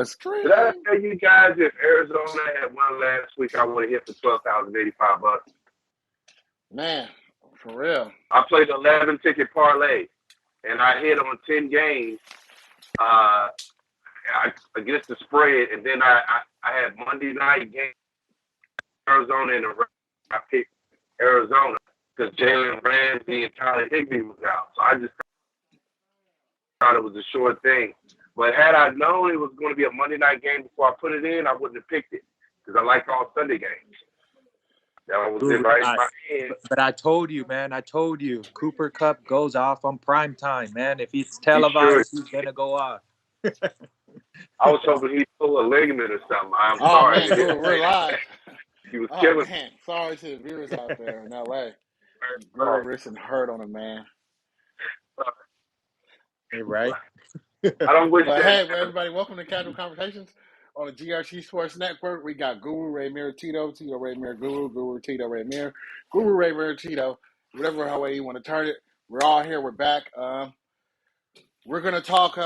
Did I tell you guys if Arizona had won last week, I would have hit for $12,085? Man, for real. I played 11 ticket parlay, and I hit on 10 games against the spread, and then I had Monday night game Arizona and I picked Arizona because Jalen Ramsey and Tyler Higbee was out. So I just thought it was a short thing. But had I known it was going to be a Monday night game before I put it in, I wouldn't have picked it because I like all Sunday games. That was it right in my head. But I told you, man. I told you. Cooper Kupp goes off on prime time, man. If he's televised, he's going to go off. I was hoping he'd pull a ligament or something. I'm sorry. Man, we're live. He was killing me. Sorry to the viewers out there in L.A. Guru Risson hurt on him, man. Hey, right? I don't wish that. Hey, everybody, welcome to Casual Conversations on the GRT Sports Network. We got Guru Ray Mir Tito, Tito Ray Mir Guru, Guru Tito Ray Mir, Guru Ray Mir Tito, whatever way you want to turn it. We're all here. We're back. We're going to talk.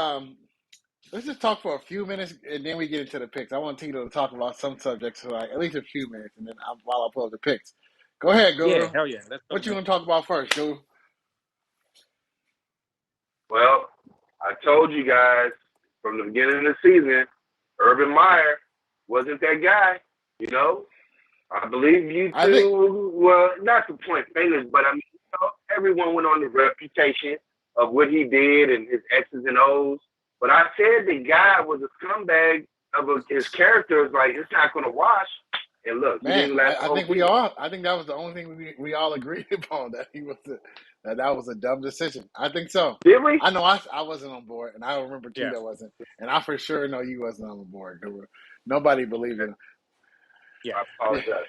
Let's just talk for a few minutes, and then we get into the picks. I want Tito to talk about some subjects for like at least a few minutes, and then while I pull up the picks. Go ahead, Guru. Yeah, hell yeah. What you want to talk about first, Guru? Well, I told you guys from the beginning of the season, Urban Meyer wasn't that guy. You know, I believe you two. Well, not to point fingers, but I mean, everyone went on the reputation of what he did and his X's and O's. But I said the guy was a scumbag of his character. Is like, it's not going to wash. And look, man, I think we all. I think that was the only thing we all agreed upon, that he was that was a dumb decision. I think so. Did we? I know I wasn't on board, and I remember Tito wasn't, and I for sure know you wasn't on board. Nobody believed him. Yeah, I apologize.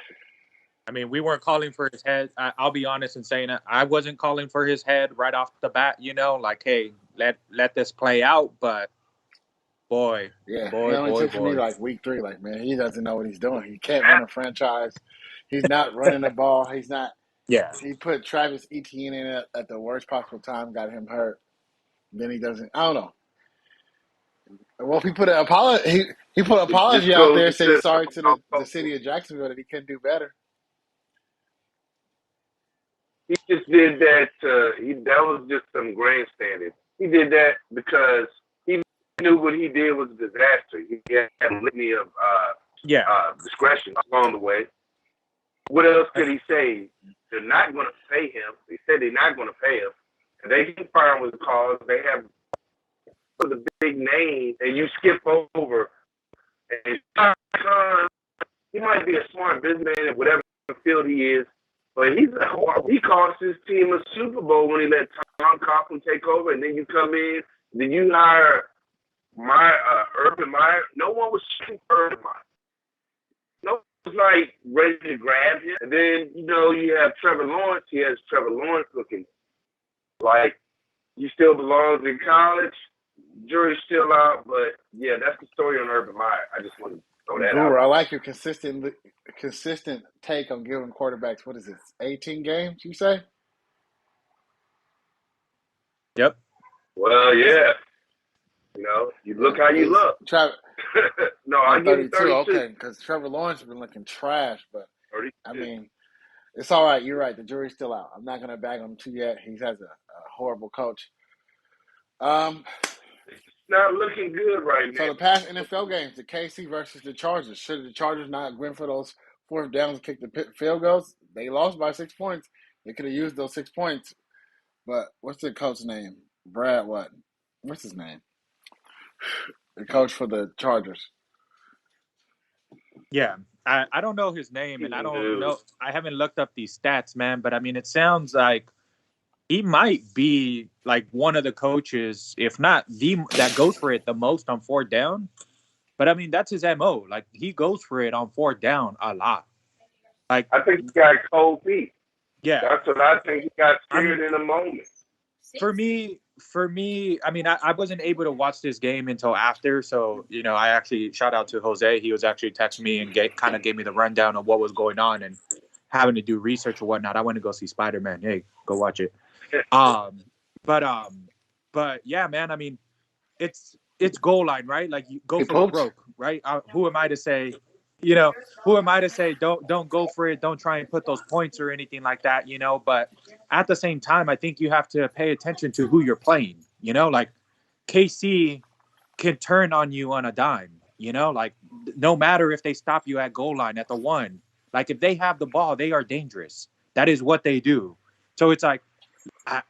I mean, we weren't calling for his head. I'll be honest in saying that I wasn't calling for his head right off the bat. You know, like, hey, let this play out. But boy, he only took for me like week 3. Like, man, he doesn't know what he's doing. He can't run a franchise. He's not running the ball. He's not. Yeah. He put Travis Etienne in it at the worst possible time, got him hurt. Then he doesn't. I don't know. Well, he put an apology. He put an apology out there saying sorry to the city of Jacksonville that he couldn't do better. He just did that. That was just some grandstanding. He did that because he knew what he did was a disaster. He had a litany of discretion along the way. What else could he say? They're not going to pay him. They said they're not going to pay him. And they can fire him with the cause. They have the big name, and you skip over. And he might be a smart businessman in whatever field he is, but he cost his team a Super Bowl when he let Tom Coughlin take over, and then you come in, then you hire Urban Meyer. No one was shooting for Urban Meyer. No one was like ready to grab him. And then, you have Trevor Lawrence. He has Trevor Lawrence looking like he still belongs in college. Jury's still out, but yeah, that's the story on Urban Meyer. I just want to throw that out. I like your consistent take on giving quarterbacks. What is it? 18 games, you say? Yep. Well, yeah. You look how you look. Trevor. No, I give him 32. Okay, because Trevor Lawrence has been looking trash, but 32. I mean, it's all right. You're right. The jury's still out. I'm not going to bag him too yet. He has a horrible coach. It's not looking good right now. So the past NFL games, the KC versus the Chargers. Should the Chargers not win for those fourth downs and kick the field goals? They lost by 6 points. They could have used those 6 points. But what's the coach's name? Brad what? What's his name? The coach for the Chargers. Yeah. I don't know his name, and I don't know. I haven't looked up these stats, man. But, I mean, it sounds like he might be like one of the coaches, if not that goes for it the most on fourth down. But, I mean, that's his MO. Like, he goes for it on fourth down a lot. Like, I think he got cold feet. Yeah. That's what I think. He got scared in a moment. For me, I mean, I wasn't able to watch this game until after. So, I actually shout out to Jose. He was actually texting me and kind of gave me the rundown of what was going on and having to do research or whatnot. I went to go see Spider-Man. Hey, go watch it. But yeah, man, I mean, it's it's goal line, right? Like you go He for the pooped. broke, right? Who am I to say, who am I to say don't go for it, don't try and put those points or anything like that, But at the same time, I think you have to pay attention to who you're playing, like KC can turn on you on a dime, like no matter if they stop you at goal line at the one, like if they have the ball, they are dangerous. That is what they do. So it's like,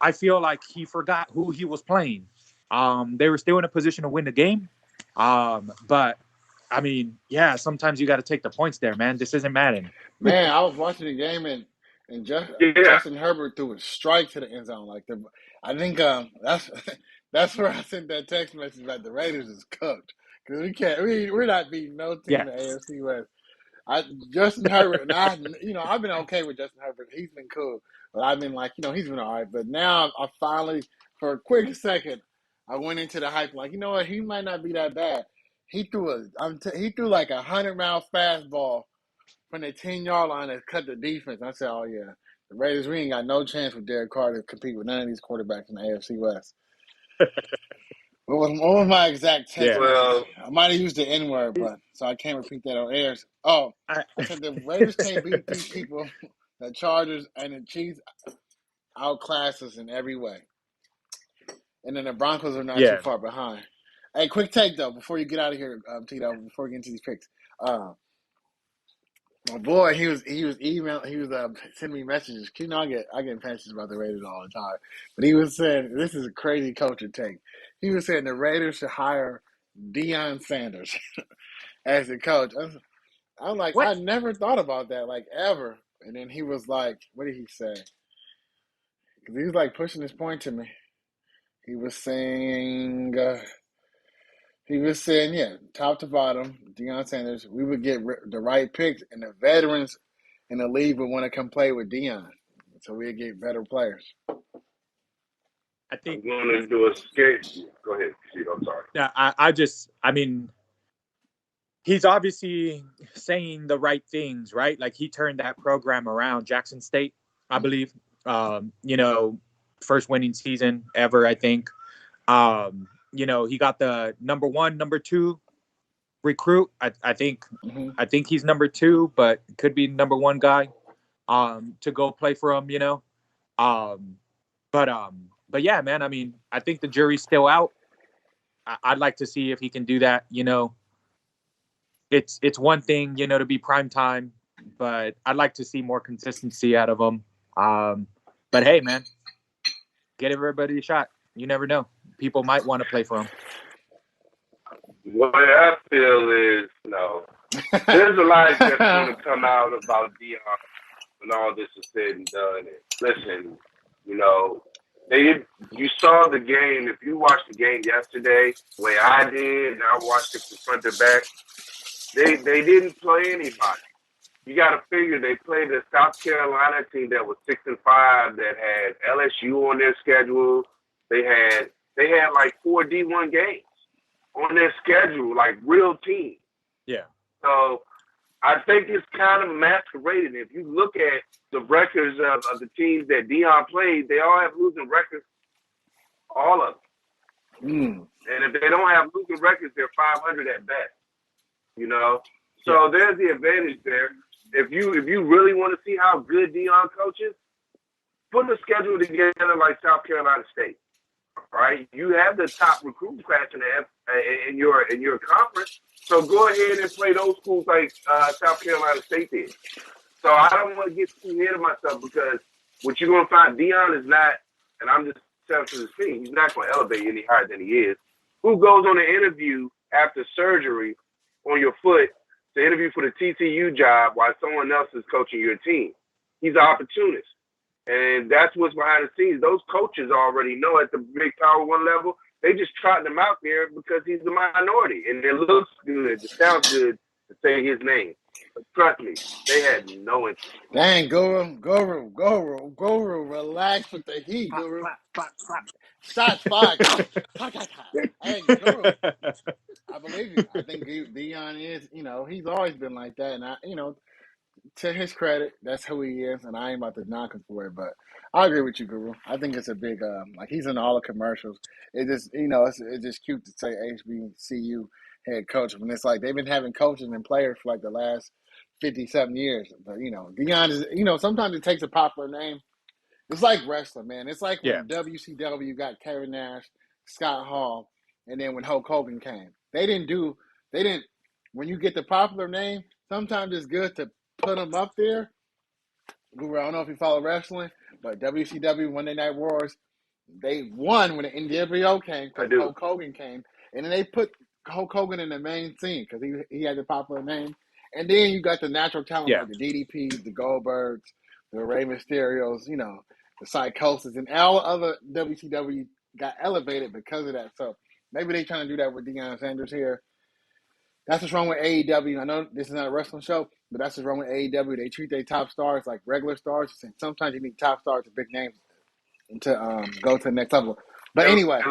I feel like he forgot who he was playing. They were still in a position to win the game. But I mean, yeah, sometimes you got to take the points there, man. This isn't Madden. Man, I was watching the game and Justin Herbert threw a strike to the end zone. I think that's where I sent that text message about the Raiders is cooked because we're not beating no team in the AFC West. Justin Herbert and I've been okay with Justin Herbert. He's been cool, but I've been like he's been all right. But now I finally, for a quick second, I went into the hype like what, he might not be that bad. He threw like 100-mile fastball from the 10-yard line that cut the defense. I said, oh yeah, the Raiders, we ain't got no chance with Derek Carr to compete with none of these quarterbacks in the AFC West. What was my exact text message? I might have used the N-word, but so I can't repeat that on air. Oh, I said the Raiders can't beat these people. The Chargers and the Chiefs outclass us in every way. And then the Broncos are not too far behind. Hey, quick take, though, before you get out of here, Tito, before we get into these picks. My boy, he was sending me messages. I get messages about the Raiders all the time. But he was saying, this is a crazy culture take. He was saying the Raiders should hire Deion Sanders as the coach. I'm like, what? I never thought about that, like, ever. And then he was like, what did he say? Because he was, like, pushing his point to me. He was saying, yeah, top to bottom, Deion Sanders, we would get the right picks, and the veterans in the league would want to come play with Deion. So we'd get better players. I think I'm going to do a skate. Go ahead, Steve. I'm sorry. Yeah, I mean, he's obviously saying the right things, right? Like he turned that program around, Jackson State, I believe. First winning season ever, I think. He got the number 1, number 2 recruit. I think he's number 2, but could be number 1 guy to go play for him, But yeah, man, I mean, I think the jury's still out. I'd like to see if he can do that, It's one thing, to be prime time, but I'd like to see more consistency out of him. But hey, man, get everybody a shot. You never know. People might want to play for him. What I feel is, there's a lot that's going to come out about Deion when all this is said and done. Listen, you saw the game. If you watched the game yesterday, the way I did, and I watched it from front to back, they didn't play anybody. You got to figure they played the South Carolina team that was 6-5 that had LSU on their schedule. They had like 4 D1 games on their schedule, like real teams. Yeah. So I think it's kind of masquerading. If you look at the records of the teams that Deion played, they all have losing records, all of them. And if they don't have losing records, they're 500 at best. So there's the advantage there. If you really want to see how good Deion coaches, put a schedule together like South Carolina State. Right? You have the top recruit class in your conference. So go ahead and play those schools like South Carolina State did. So I don't want to get too ahead of myself because what you're going to find, Deion is not, and I'm just telling you the thing, he's not going to elevate any higher than he is. Who goes on an interview after surgery on your foot to interview for the TCU job while someone else is coaching your team? He's an opportunist. And that's what's behind the scenes. Those coaches already know at the big Power 1 level, they just trotting him out there because he's the minority. And it looks good, it sounds good to say his name. But trust me, they had no interest. Dang, Guru, relax with the heat, Guru. Shots fired. Hey, Guru, I believe you. I think Deion is, he's always been like that. And to his credit, that's who he is, and I ain't about to knock him for it. But I agree with you, Guru. I think it's a big like he's in all the commercials. It just it's just cute to say HBCU head coach when it's like they've been having coaches and players for like the last 50-something years. But Deion is sometimes it takes a popular name. It's like wrestling, man. It's like when WCW got Kevin Nash, Scott Hall, and then when Hulk Hogan came. They didn't when you get the popular name, sometimes it's good to put them up there. Guru, I don't know if you follow wrestling, but WCW Monday Night Wars, they won when the NWO came because Hulk Hogan came, and then they put Hulk Hogan in the main scene because he had the popular name, and then you got the natural talent like the DDPs, the Goldbergs, the Rey Mysterios, the Psychosis, and all other WCW got elevated because of that. So maybe they trying to do that with Deion Sanders here. That's what's wrong with AEW. I know this is not a wrestling show, but that's what's wrong with AEW. They treat their top stars like regular stars. And sometimes you need top stars and big names to go to the next level. But anyway.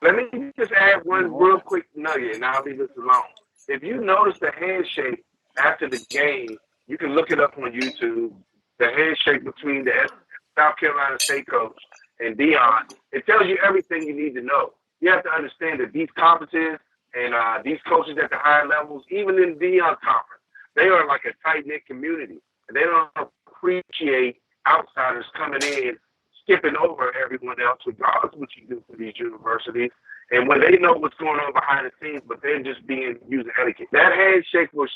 Let me just add one real quick nugget, and I'll leave this alone. If you notice the handshake after the game, you can look it up on YouTube. The handshake between the South Carolina State coach and Deion. It tells you everything you need to know. You have to understand that these conferences and these coaches at the higher levels, even in the Deion conference, they are like a tight-knit community. And they don't appreciate outsiders coming in, skipping over everyone else, regardless of what you do for these universities. And when they know what's going on behind the scenes, but they're just using etiquette. That handshake will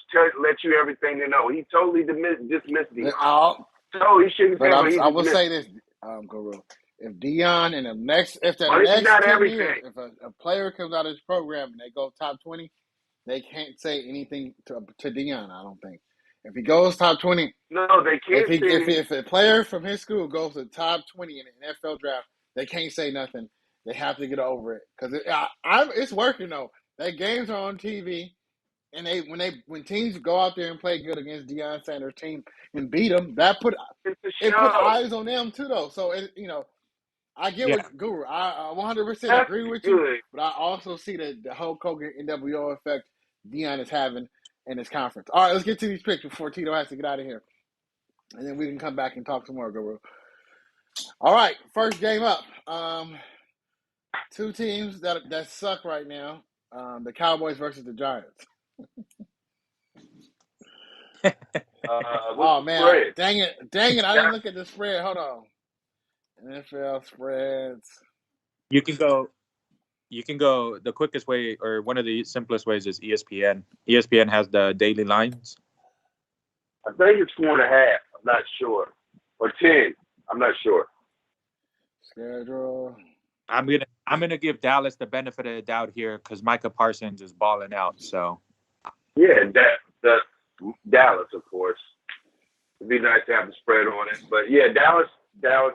let you everything they know. He totally dismissed Deion. So he shouldn't say what he dismissed. I will say this, Guru. If Deion in the next 10 years, if a player comes out of this program and they go top 20, they can't say anything to Deion, I don't think. If he goes top 20, no, they can't. If a player from his school goes to top 20 in the NFL draft, they can't say nothing. They have to get over it because it's working though. Their games are on TV, and when teams go out there and play good against Deion Sanders' team and beat them, that put eyes on them too though. So I get what Guru. I 100% agree with you, but I also see the Hulk Hogan NWO effect Deion is having in this conference. All right, let's get to these picks before Tito has to get out of here. And then we can come back and talk some more, Guru. All right, first game up. Two teams that suck right now. The Cowboys versus the Giants. Oh, man. Dang it. I didn't look at the spread. Hold on. NFL spreads. You can go the quickest way, or one of the simplest ways, is ESPN. ESPN has the daily lines. I think it's 4.5. I'm not sure. Or 10. I'm not sure. Schedule. I'm gonna give Dallas the benefit of the doubt here because Micah Parsons is balling out. So. Yeah, the Dallas, of course. It'd be nice to have the spread on it, but yeah, Dallas.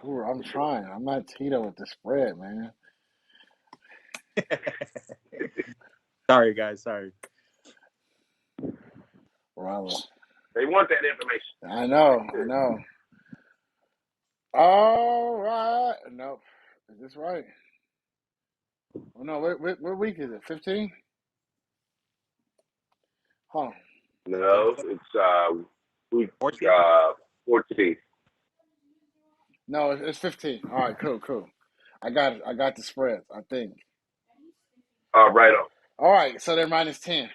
Ooh, I'm trying. I'm not Tito with the spread, man. Sorry, guys. Sorry. Bravo. They want that information. I know. All right. Nope. Is this right? Oh, no, what week is it? 15? Huh. No, it's week 14. No, it's 15. All right, cool. I got the spreads, I think. Right on. All right, so they're minus 10.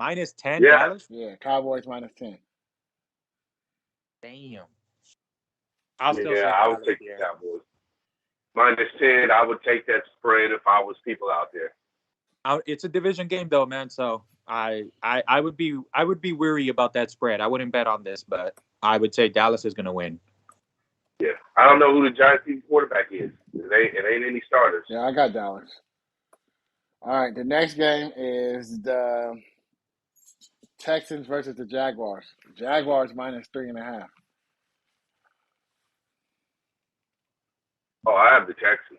Minus 10, yeah. Dallas? Yeah, Cowboys minus 10. Damn. I would take the Cowboys. Minus 10, I would take that spread if I was people out there. It's a division game though, man, so I would be weary about that spread. I wouldn't bet on this, but I would say Dallas is going to win. Yeah. I don't know who the Giants quarterback is. It ain't any starters. Yeah, I got Dallas. All right, the next game is the Texans versus the Jaguars. Jaguars minus 3.5. Oh, I have the Texans.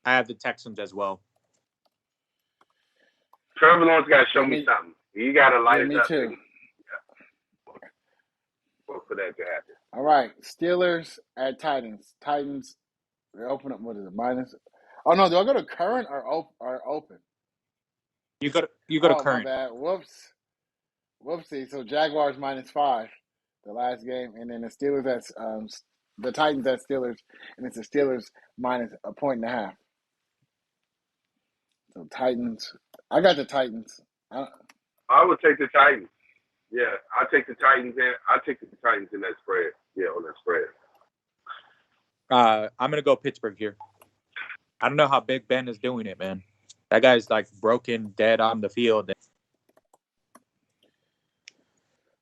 I have the Texans as well. Trevor Lawrence got to show me something. You got to light it up. Me too. For that to happen. All right, Steelers at Titans. Titans, they open up, what is it, minus? Oh, no, do I go to current or open? You go to Oh, my current. bad. Whoopsie. So Jaguars -5, the last game, and then the Steelers the Titans at Steelers, and it's the Steelers minus a 1.5. So Titans. I got the Titans. I would take the Titans. Yeah, I take the Titans in that spread. Yeah, on that spread. I'm gonna go Pittsburgh here. I don't know how Big Ben is doing it, man. That guy's like broken, dead on the field.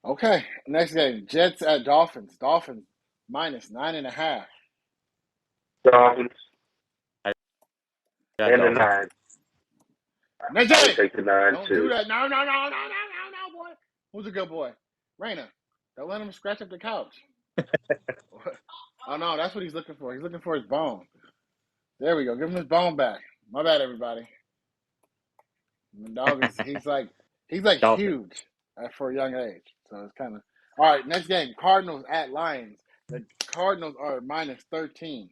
Okay, next game. Jets at Dolphins. Dolphins -9.5. Dolphins and the Dolphins. 9. Next I would game. take the 9 Don't too. do that. No, boy. Who's a good boy? Raina. Don't let him scratch up the couch. Oh, no, that's what he's looking for. He's looking for his bone. There we go. Give him his bone back. My bad, everybody. The dog he's like Dolphins. huge for a young age. So it's kind of all right. Next game, Cardinals at Lions. The Cardinals are -13.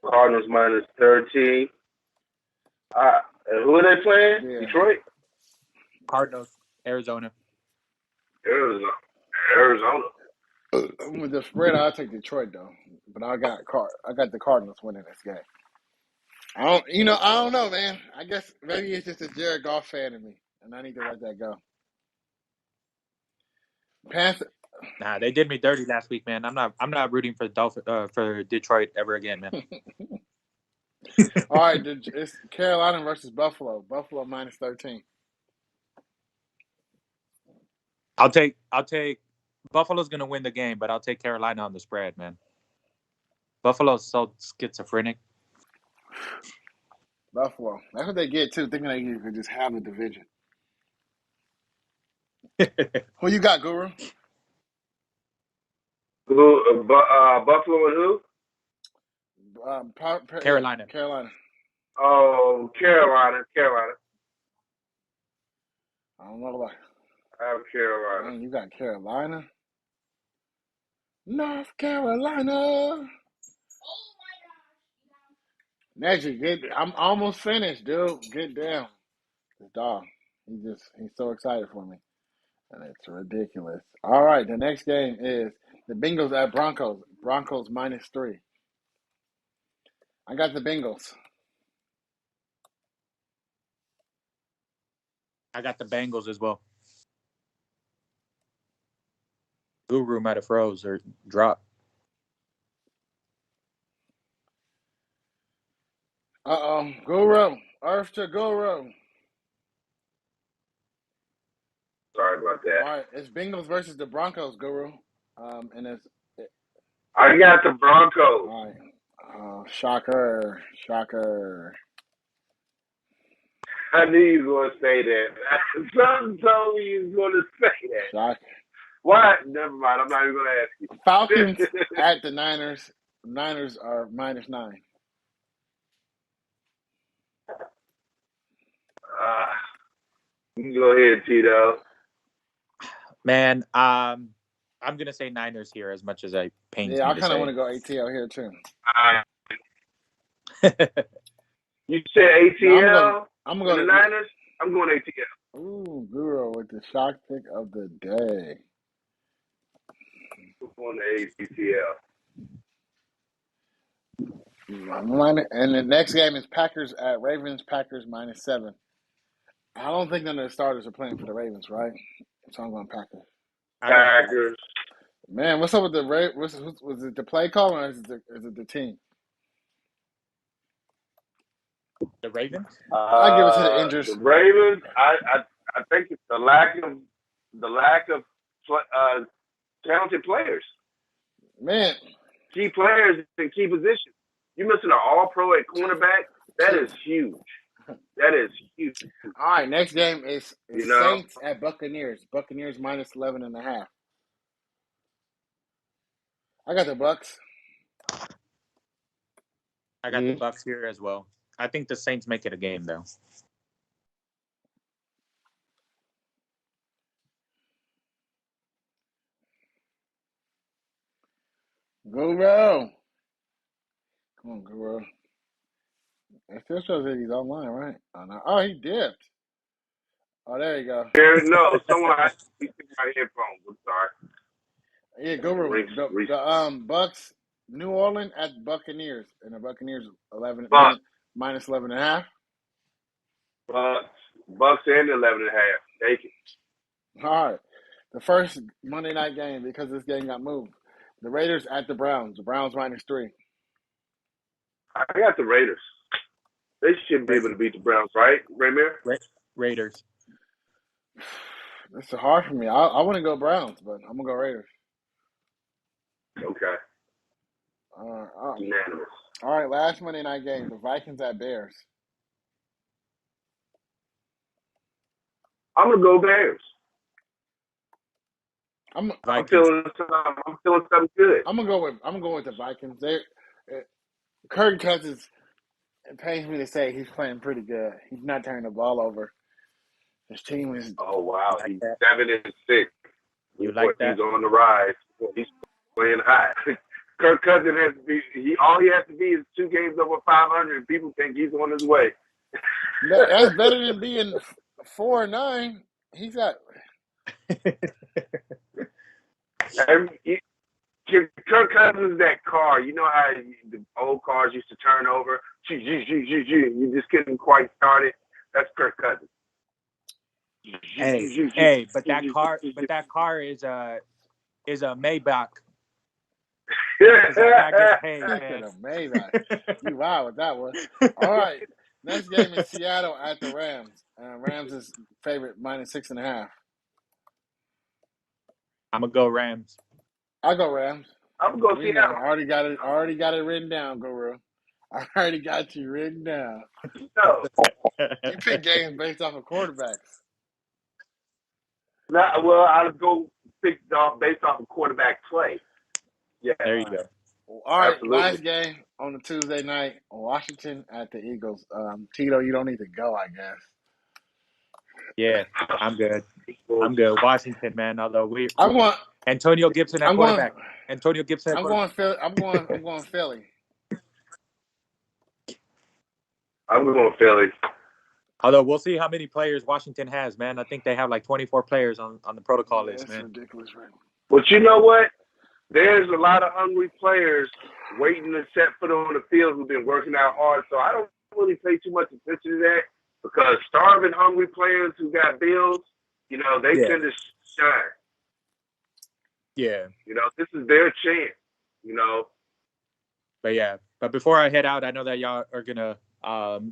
Cardinals -13. Who are they playing? Yeah. Detroit? Cardinals, Arizona. Arizona. With the spread, I'll take Detroit though. But I got the Cardinals winning this game. I don't know, man. I guess maybe it's just a Jared Goff fan in me, and I need to let that go. Panther. Nah, they did me dirty last week, man. I'm not rooting for for Detroit ever again, man. All right, it's Carolina versus Buffalo. Buffalo -13. I'll take Buffalo's gonna win the game, but I'll take Carolina on the spread, man. Buffalo's so schizophrenic. Buffalo. That's what they get too, thinking they could just have a division. Who you got, Guru? Buffalo and who? Carolina. Carolina. Oh, Carolina. I don't know about. I have Carolina. Man, you got Carolina. North Carolina. Najee, I'm almost finished, dude. Get down. The dog. He's so excited for me. And it's ridiculous. All right, the next game is the Bengals at Broncos. Broncos -3. I got the Bengals. I got the Bengals as well. Guru might have froze or dropped. Guru. Earth to Guru. Sorry about that. All right, it's Bengals versus the Broncos, Guru. And I got the Broncos. All right. Shocker. I knew you were going to say that. Something told me you was going to say that. Shocker. What? Never mind. I'm not even going to ask you. Falcons at the Niners. Niners are -9. You can go ahead, Tito. Man, I'm gonna say Niners here as much as I pain. Yeah, I kind of want to go ATL here too. You said ATL? No, I'm going to the Niners? I'm going ATL. Ooh, Guru with the shock pick of the day. I'm going to ATL. And the next game is Packers at Ravens. Packers -7. I don't think none of the starters are playing for the Ravens, right? So I'm going Packers. Packers. Man, what's up with the Ravens? Was it the play call or is it the team? The Ravens? I give it to the injuries. The Ravens. I think it's the lack of talented players. Man, key players in key positions. You're missing an All-Pro at cornerback. That is huge. All right, next game is Saints at Buccaneers. Buccaneers -11.5. I got the Bucks. I got the Bucks here as well. I think the Saints make it a game though. Guru. Come on, Guru. It still shows that he's online, right? Oh, no. Oh, he dipped. Oh, there you go. No, someone I took my headphones. I'm sorry. Yeah, Guru. The Bucks, New Orleans at Buccaneers, and the Buccaneers 11 minus 11.5. Bucks and 11.5. Take it. All right. The first Monday night game, because this game got moved. The Raiders at the Browns. The Browns -3. I got the Raiders. They should be able to beat the Browns, right, Ramir? Raiders. It's hard for me. I want to go Browns, but I'm gonna go Raiders. Okay. Unanimous. All right, last Monday night game, the Vikings at Bears. I'm gonna go Bears. I'm feeling something good. I'm gonna go with the Vikings. Kirk Cousins. It pains me to say he's playing pretty good. He's not turning the ball over. His team is. Oh wow, he's 7-6. You like that? He's on the rise. He's playing high. Kirk Cousins has to be. All he has to be is 2 games over 500. People think he's on his way. That's better than being 4-9. He's got. Kirk Cousins is that car. You know how the old cars used to turn over? You just couldn't quite start it. That's Kirk Cousins. Hey, but that car is a Maybach. That gets paid, man. Maybach. You wow with that one. All right. Next game is Seattle at the Rams. Rams is favorite -6.5. I'm gonna go Rams. I'll go Rams. I'm gonna go Seattle. I already got it written down, Guru. I already got you written down. No. You pick games based off of quarterbacks. I'll go pick based off of quarterback play. Yeah. There you go. All right, absolutely. Last game on the Tuesday night, Washington at the Eagles. Tito, you don't need to go, I guess. Yeah, I'm good. Washington, man. Although I want Antonio Gibson at quarterback. Antonio Gibson. I'm going Philly. I'm going Philly. I'm going Philly. Although we'll see how many players Washington has, man. I think they have like 24 players on the protocol list, man. That's ridiculous, right? But you know what? There's a lot of hungry players waiting to set foot on the field who've been working out hard. So I don't really pay too much attention to that because starving, hungry players who got bills, they tend to shine. Yeah. This is their chance, But before I head out, I know that y'all are going to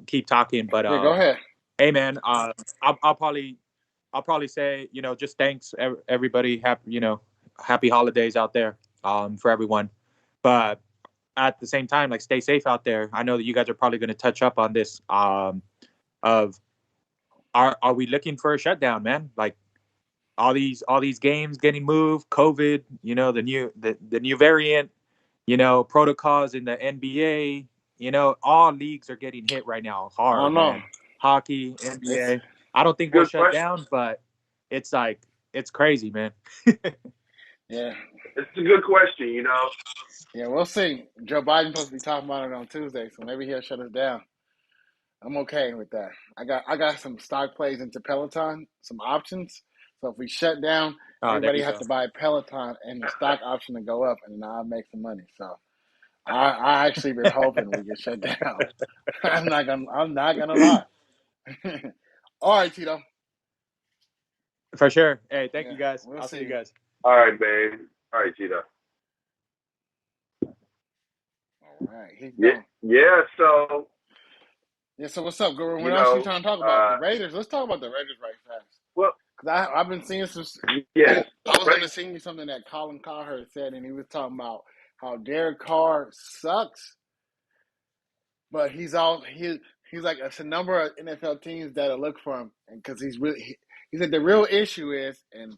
keep talking, but go ahead. Hey man, I'll probably say, just thanks everybody. Happy holidays out there for everyone. But at the same time, like, stay safe out there. I know that you guys are probably going to touch up on this of are we looking for a shutdown, man? Like all these games getting moved, COVID, the new variant, protocols in the NBA, all leagues are getting hit right now hard. I don't know. Man. Hockey, NBA. I don't think we'll shut down, but it's like it's crazy, man. Yeah. It's a good question, Yeah, we'll see. Joe Biden's supposed to be talking about it on Tuesday, so maybe he'll shut us down. I'm okay with that. I got some stock plays into Peloton, some options. So if we shut down, everybody has to buy Peloton and the stock option to go up, and then I'll make some money. So I actually been hoping we get shut down. I'm not gonna lie. All right, Tito. For sure. Hey, thank you guys. I'll see you guys. All right, babe. All right, Tito. All right. Yeah. So. Yeah. So what's up, Guru? What else are you trying to talk about? The Raiders. Let's talk about the Raiders right fast. Well, because I've been seeing some. Yeah. I was going to sing you something that Colin Cowherd said, and he was talking about how Derek Carr sucks, but he's like it's a number of NFL teams that'll look for him, and because he said the real issue is, and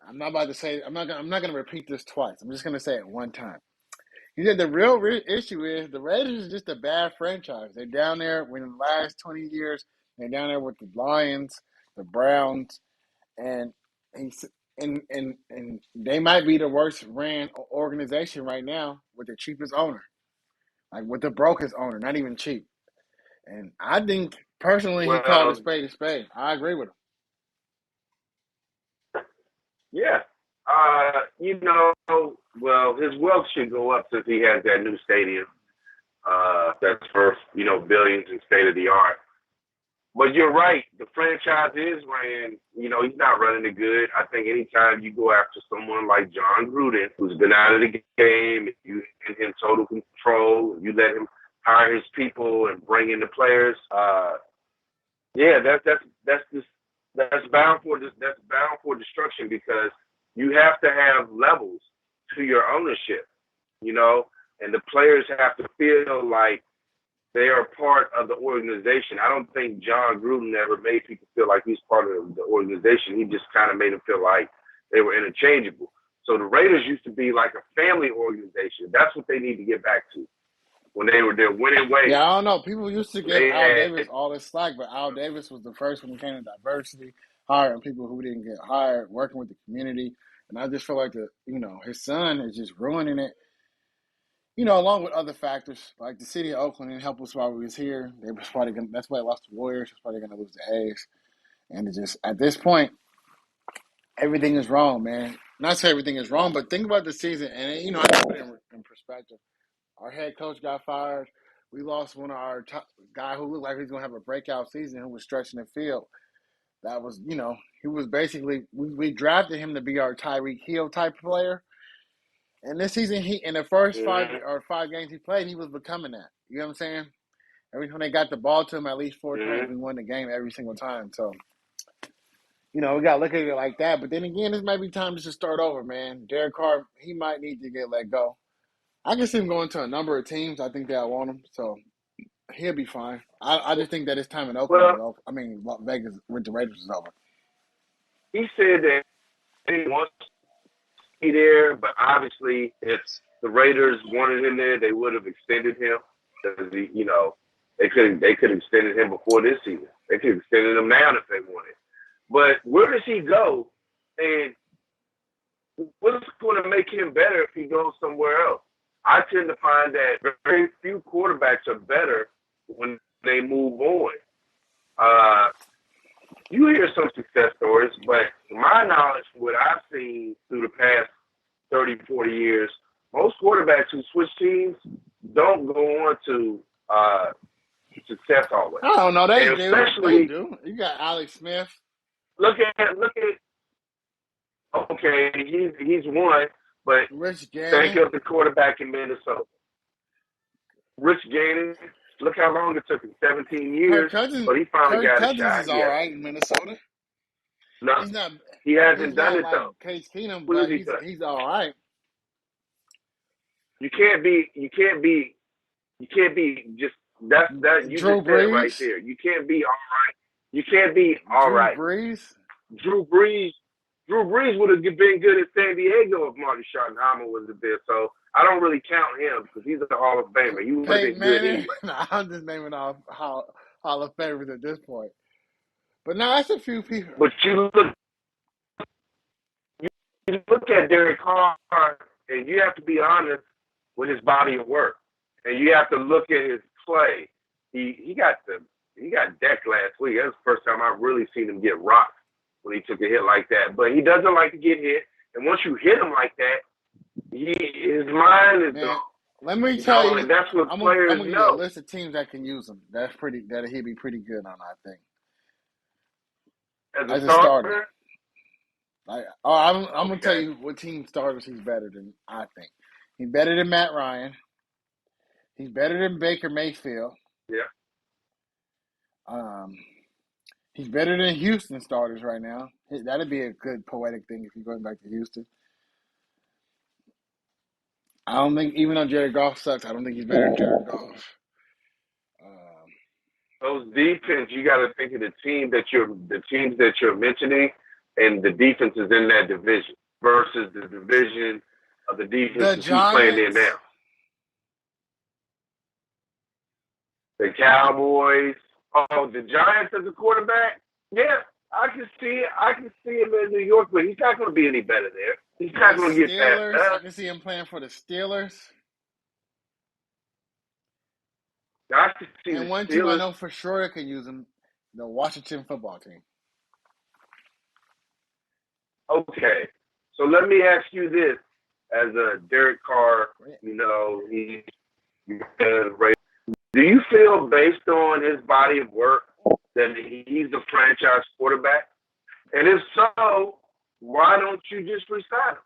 I'm not going to repeat this twice. I'm just going to say it one time. He said the real issue is the Raiders is just a bad franchise. They're down there in the last 20 years. They're down there with the Lions, the Browns, and they might be the worst ran organization right now with the cheapest owner. like with the brokest owner, not even cheap. And I think personally, he called a Well, spade a spade. I agree with him. yeah. Well, his wealth should go up since he has that new stadium. That's first, billions in state of the art. But you're right. The franchise is ran. He's not running it good. I think anytime you go after someone like John Gruden, who's been out of the game, if you give him total control, you let him hire his people and bring in the players. Yeah, that's bound for destruction because you have to have levels to your ownership, and the players have to feel like they are part of the organization. I don't think John Gruden ever made people feel like he's part of the organization. He just kind of made them feel like they were interchangeable. So the Raiders used to be like a family organization. That's what they need to get back to when they were their winning ways. Yeah, I don't know. People used to give Al Davis all this slack, but Al Davis was the first one who came to diversity, hiring people who didn't get hired, working with the community. And I just feel like his son is just ruining it. Along with other factors, like the city of Oakland didn't help us while we was here. That's why they lost the Warriors. That's why they're gonna lose the A's. And it just at this point, everything is wrong, man. Not say everything is wrong, but think about the season, and I can put it in perspective. Our head coach got fired. We lost one of our top guy who looked like he was gonna have a breakout season, who was stretching the field. That was, he was basically we drafted him to be our Tyreek Hill type player. And this season, in the first 5 games he played, he was becoming that. You know what I'm saying? Every time they got the ball to him at least 4 times, we won the game every single time. So, we got to look at it like that. But then again, this might be time to just start over, man. Derek Carr, he might need to get let go. I can see him going to a number of teams. I think they'll want him. So, he'll be fine. I just think that his time in Oakland Vegas with the Raiders is over. He said that he wants to be there, but obviously if the Raiders wanted him there, they would have extended him because they could have extended him before this season. They could have extended him now if they wanted. But where does he go? And what's going to make him better if he goes somewhere else? I tend to find that very few quarterbacks are better when they move on. You hear some success stories, but to my knowledge, what I've seen through the past 30, 40 years, most quarterbacks who switch teams don't go on to success always. I don't know. They do. Especially, they do. You got Alex Smith. Look at. Okay, he's one, but Rich Gannon. think of the quarterback in Minnesota. Rich Gannon. Look how long it took him, 17 years, but he finally got a shot. Is all right in Minnesota. No, he hasn't done it though. Case Keenum, but he's all right. You can't be just that. You Drew just said it right Brees? there. You can't be all right. You can't be all right. Drew Brees would have been good at San Diego if Marty Schottenheimer wasn't there. So I don't really count him because he's a Hall of Famer. He wasn't good anyway. I'm just naming off Hall of Famers at this point. But now that's a few people. But you look at Derek Carr, and you have to be honest with his body of work, and you have to look at his play. He got decked last week. That's the first time I've really seen him get rocked when he took a hit like that. But he doesn't like to get hit, and once you hit him like that, his mind is gone. Let me tell you, and that's what players I'm gonna know. give you a list of teams that can use him. That he'd be pretty good on, I think. As a starter? I'm gonna tell you what team starters he's better than. I think he's better than Matt Ryan. He's better than Baker Mayfield. Yeah. He's better than Houston starters right now. That'd be a good poetic thing if you're going back to Houston. I don't think, even though Jared Goff sucks, I don't think he's better than Jared Goff. Those defense, you got to think of the teams that you're mentioning, and the defenses in that division versus the division of the defenses who's playing there now. The Cowboys. Oh, the Giants as a quarterback? Yeah, I can see it. I can see him in New York, but he's not going to be any better there. He's not going to get past that. I can see him playing for the Steelers. to see And the one team I Steelers. know for sure that can use him, the Washington football team. Okay, so let me ask you this: as a Derek Carr, do you feel based on his body of work that he's a franchise quarterback? And if so, why don't you just resign him?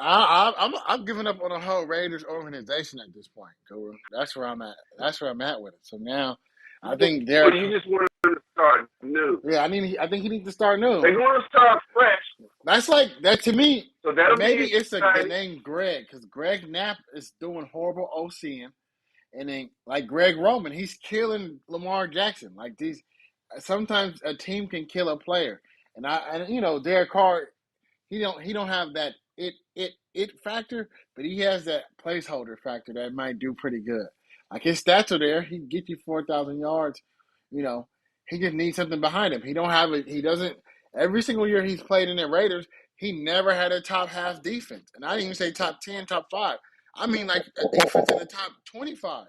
I'm giving up on the whole Raiders organization at this point, Guru. That's where I'm at. That's where I'm at with it. So now, I think But you just want him to start new. Yeah, I think he needs to start new. They want to start fresh. That's like that to me. So that'll maybe be it's the exciting. name Greg, because Greg Knapp is doing horrible OCing, and then like Greg Roman, he's killing Lamar Jackson. Like these, sometimes a team can kill a player, and Derek Carr, he don't have that it factor, but he has that placeholder factor that might do pretty good. Like his stats are there, he can get you 4,000 yards. He just needs something behind him. He don't have it. He doesn't. Every single year he's played in the Raiders, he never had a top half defense, and I didn't even say top 10, top 5. I mean like a defense in the top 25.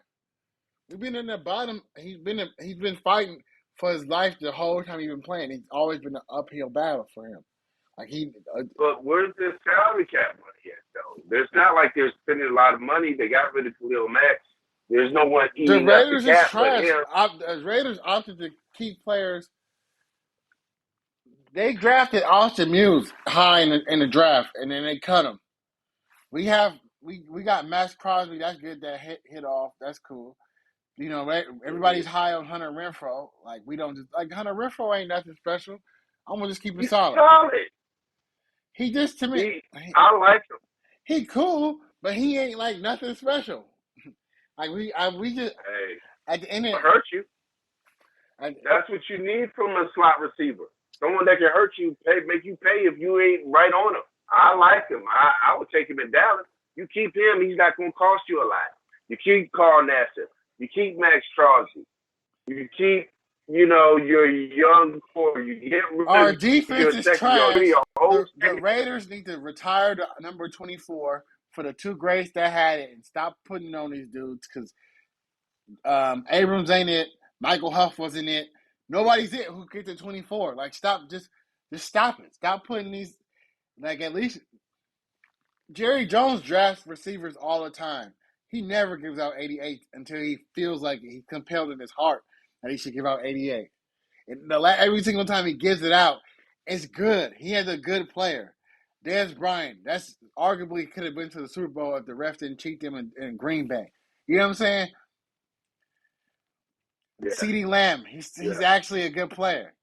We've been in the bottom. He's been fighting for his life the whole time he's been playing. It's always been an uphill battle for him. But where's the salary cap money at, though? There's not like they're spending a lot of money. They got rid of Khalil Mack. There's no one eating the up the Raiders is cap but trash. him. The Raiders opted to keep players. They drafted Austin Muse high in the draft, and then they cut him. We got Max Crosby. That's good. That hit off. That's cool. Everybody's high on Hunter Renfrow. Like we don't just like Hunter Renfrow ain't nothing special. I'm gonna just keep it solid. He just to me. I like him. He cool, but he ain't like nothing special. Like we just at the end of hurt you. That's what you need from a slot receiver. Someone that can hurt you, make you pay if you ain't right on him. I like him. I would take him in Dallas. You keep him, he's not going to cost you a lot. You keep Carl Nassib. You keep Max Crosby. You keep, your young core. You get rid our defense is trash. The Raiders need to retire the number 24 for the two greats that had it and stop putting on these dudes because Abrams ain't it. Michael Huff wasn't it. Nobody's it who gets to 24. Like, stop. Just stop it. Stop putting these. Like, at least Jerry Jones drafts receivers all the time. He never gives out 88 until he feels like he's compelled in his heart that he should give out 88. And every single time he gives it out, it's good. He has a good player. Dez Bryant, that's arguably could have been to the Super Bowl if the refs didn't cheat them in Green Bay. You know what I'm saying? Yeah. CeeDee Lamb, he's actually a good player.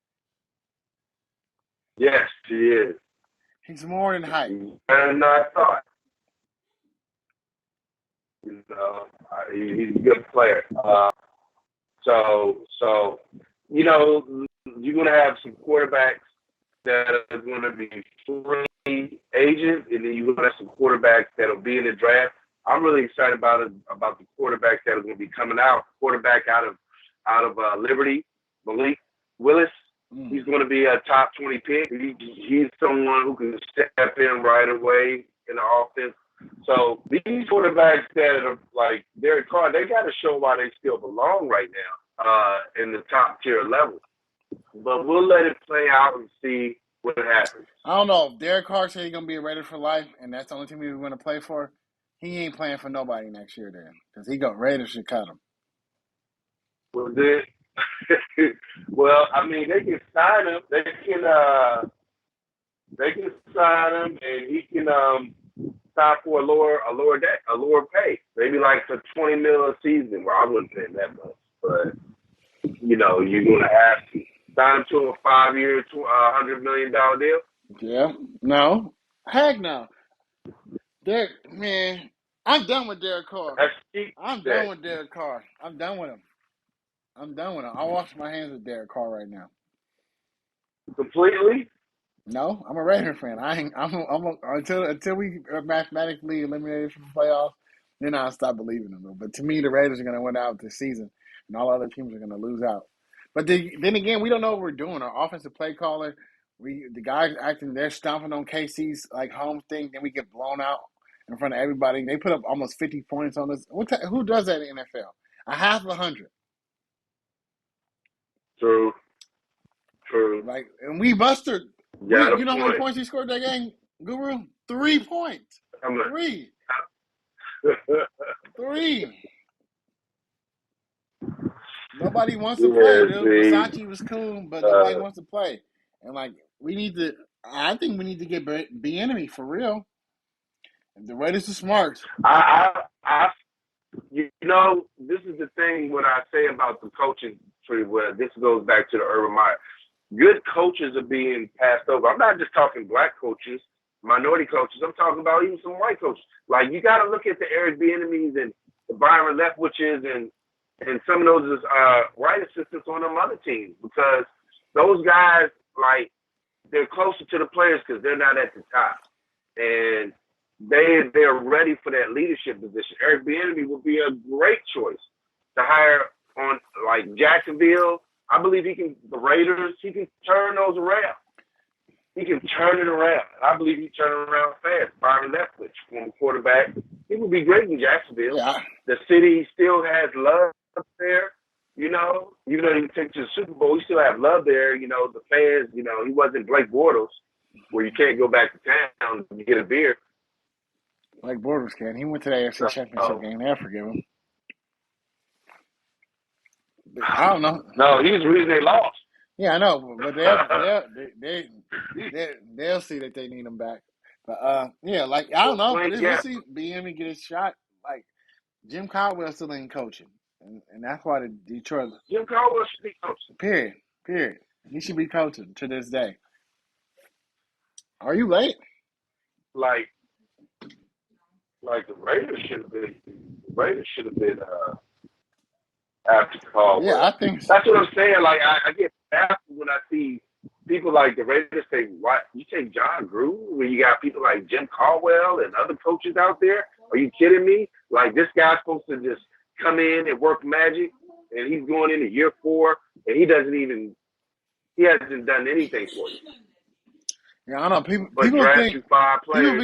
Yes, he is. He's more than hype. And I thought, he's a good player. So you're going to have some quarterbacks that are going to be free agents, and then you're going to have some quarterbacks that will be in the draft. I'm really excited about the quarterbacks that are going to be coming out. Quarterback out of Liberty, Malik Willis. He's going to be a top 20 pick. He's someone who can step in right away in the offense. So these quarterbacks that are like Derek Carr, they got to show why they still belong right now in the top tier level. But we'll let it play out and see what happens. I don't know. If Derek Carr said he's going to be a Raider for life, and that's the only team he's going to play for, he ain't playing for nobody next year then. Because Raiders should cut him. Well, they can sign him. They can sign him, and he can sign for a lower pay. Maybe like for $20 million a season. Well, I wouldn't pay that much, but you're gonna have to sign him to a 5-year, $100 million deal. Yeah. No. Heck no. Man, I'm done with Derek Carr. I'm done with Derek Carr. I'm done with him. I'll wash my hands with Derek Carr right now. Completely? No, I'm a Raider fan. Until we are mathematically eliminated from the playoffs, then I'll stop believing them. But to me, the Raiders are going to win out this season, and all other teams are going to lose out. But then again, we don't know what we're doing. Our offensive play caller, the guys acting, they're stomping on KC's like home thing. Then we get blown out in front of everybody. They put up almost 50 points on us. Who does that in the NFL? A half 100. True. Like, and we busted. You know how many points he scored that game, Guru? 3 points. 3. 3. Nobody wants to play, dude. Versace was cool, but nobody wants to play. And like, I think we need to get Bieniemy for real. The Raiders are smart. This is the thing when I say about the coaching tree, where this goes back to the Urban Meyer. Good coaches are being passed over. I'm not just talking black coaches, minority coaches. I'm talking about even some white coaches. Like, you got to look at the Eric Bieniemys and the Byron Leftwiches and some of those right assistants on them other teams, because those guys, like, they're closer to the players because they're not at the top. And they're ready for that leadership position. Eric Bieniemy would be a great choice to hire on, like, Jacksonville. I believe the Raiders, he can turn those around. He can turn it around. I believe he turn it around fast. Byron Leftwich, former quarterback, he would be great in Jacksonville. Yeah. The city still has love there, even though he took to the Super Bowl, he still have love there. The fans, he wasn't Blake Bortles, where you can't go back to town and get a beer. Blake Bortles can. He went to the AFC Championship game. They'll forgive him. I don't know. No, he was the reason they lost. Yeah, I know, but they'll see that they need him back. But I don't know. But we'll see Bieniemy get his shot. Like, Jim Caldwell still ain't coaching, and that's why the Detroit. Jim Caldwell should be coaching. Period. He should be coaching to this day. Are you late? Like the Raiders should have been. After Caldwell. Yeah, I think so. That's what I'm saying. Like, I get baffled when I see people like the Raiders say, "What? You take John Gruden when you got people like Jim Caldwell and other coaches out there? Are you kidding me? Like, this guy's supposed to just come in and work magic, and he's going into year 4, and he hasn't done anything for you." Yeah, I know. People be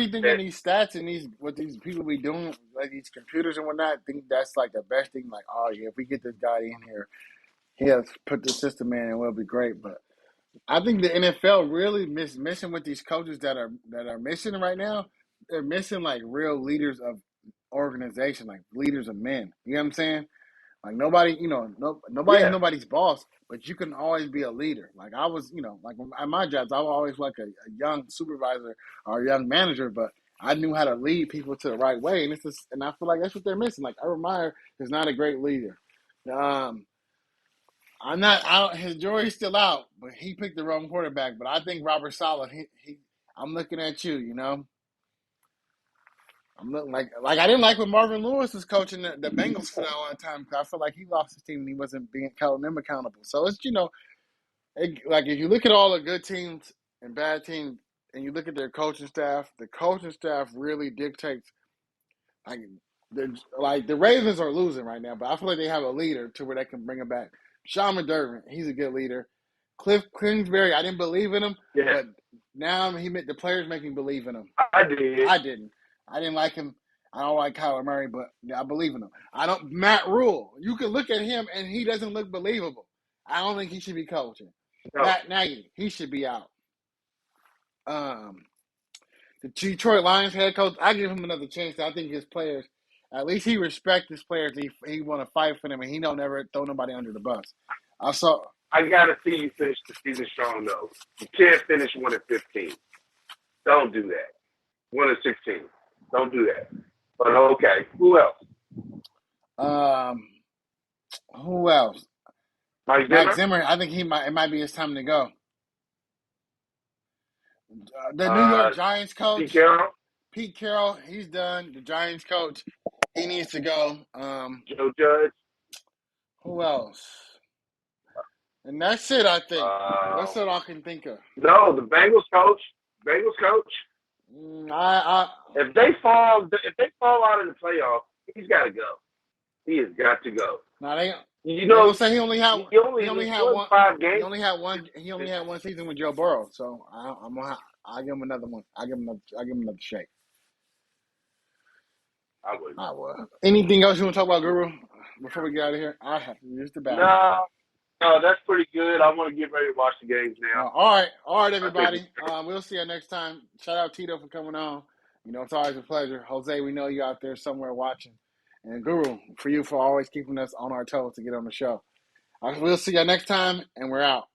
thinking these stats and what these people be doing, like these computers and whatnot, think that's like the best thing. Like, oh yeah, if we get this guy in here, he'll put the system in and we'll be great. But I think the NFL really missing with these coaches that are missing right now. They're missing like real leaders of organization, like leaders of men. You know what I'm saying? Like, nobody's nobody's boss, but you can always be a leader. Like, I was, like at my jobs, I was always like a young supervisor or a young manager, but I knew how to lead people to the right way. And I feel like that's what they're missing. Like, Urban Meyer is not a great leader. His jury's still out, but he picked the wrong quarterback. But I think Robert Saleh, I'm looking at you, I'm looking like I didn't like when Marvin Lewis was coaching the Bengals for that long time, because I feel like he lost his team and he wasn't holding them accountable. So it's like if you look at all the good teams and bad teams and you look at their coaching staff, the coaching staff really dictates. The Ravens are losing right now, but I feel like they have a leader to where they can bring him back. Sean McDermott, he's a good leader. Cliff Kingsbury, I didn't believe in him, but now the players make me believe in him. I did. I didn't like him. I don't like Kyler Murray, but I believe in him. Matt Rule, you can look at him and he doesn't look believable. I don't think he should be coaching. No. Matt Nagy, he should be out. The Detroit Lions head coach, I give him another chance. I think his players, at least he respects his players. He want to fight for them, and he don't ever throw nobody under the bus. I gotta see you finish the season strong, though. You can't finish 1-15. Don't do that. 1-16. Don't do that. But okay, who else? Who else? Mike Zimmer. I think it might be his time to go. The New York Giants coach, Pete Carroll, he's done. The Giants coach, he needs to go. Joe Judge. Who else? And that's it, I think. That's what I can think of. No, the Bengals coach. If they fall out of the playoff, he's got to go. He has got to go. Now they say he only had 5 games. He only had one season with Joe Burrow. So I'll give him another one. I'll give him another shake. I would. I would. Anything else you want to talk about, Guru? Before we get out of here, I have to use the bathroom. No, that's pretty good. I want to get ready to watch the games now. All right, everybody. We'll see you next time. Shout out Tito for coming on. It's always a pleasure. Jose, we know you out there somewhere watching. And Guru, for always keeping us on our toes to get on the show. We'll see you next time, and we're out.